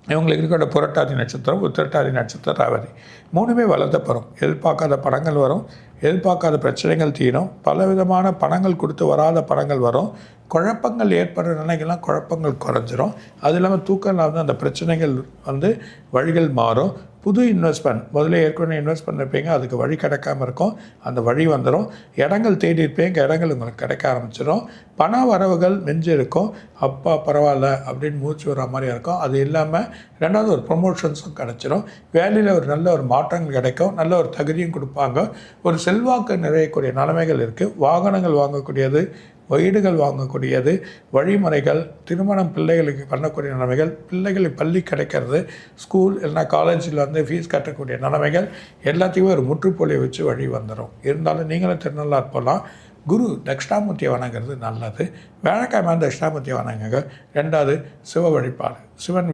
இவங்களுக்கு இருக்கிற புரட்டாதி நட்சத்திரம், உத்திரட்டாதி நட்சத்திரம், ரேவதி 3மே வளர்த்த பெறும். எதிர்பார்க்காத பணங்கள் வரும், எதிர்பார்க்காத பிரச்சனைகள் தீரும், பலவிதமான பணங்கள் கொடுத்து வராத பணங்கள் வரும், குழப்பங்கள் ஏற்படுற நிலைகள்லாம் குழப்பங்கள் குறைஞ்சிரும். அது இல்லாமல் தூக்கம் இல்லாமல் அந்த பிரச்சனைகள் வழிகள் மாறும். புது இன்வெஸ்ட்மெண்ட் முதல்ல ஏற்கனவே இன்வெஸ்ட் பண்ணியிருப்பீங்க, அதுக்கு வழி கிடைக்காமல் இருக்கும், அந்த வழி வந்துடும். இடங்கள் தேடி இருப்பீங்க, இடங்கள் உங்களுக்கு கிடைக்க ஆரம்பிச்சிடும். பண வரவுகள் மிஞ்சி இருக்கும். அப்பா பரவாயில்ல அப்படின்னு மூச்சு வர மாதிரி இருக்கும். அது இல்லாமல் ரெண்டாவது ஒரு ப்ரொமோஷன்ஸும் கிடச்சிரும். வேலையில் ஒரு நல்ல ஒரு மாற்றங்கள் கிடைக்கும், நல்ல ஒரு தகுதியும் கொடுப்பாங்க. ஒரு செல்வாக்கு நிறையக்கூடிய நிலைமைகள் இருக்குது. வாகனங்கள் வாங்கக்கூடியது, வீடுகள் வாங்கக்கூடியது, வழிமுறைகள், திருமணம் பிள்ளைகளுக்கு பண்ணக்கூடிய நிலைமைகள், பிள்ளைகளுக்கு பள்ளி கிடைக்கிறது, ஸ்கூல் இல்லைனா காலேஜில் ஃபீஸ் கட்டக்கூடிய நிலைமைகள் எல்லாத்தையுமே ஒரு முற்றுப்புள்ளியை வச்சு வழி வந்துடும். இருந்தாலும் நீங்களும் திருநள்ளாறு போகலாம். குரு தட்சிணாமூர்த்தியை வணங்குறது நல்லது. வியாழக்கிழமை தட்சிணாமூர்த்தியை வணங்குங்க. 2வது சிவ வழிபாடு. சிவன்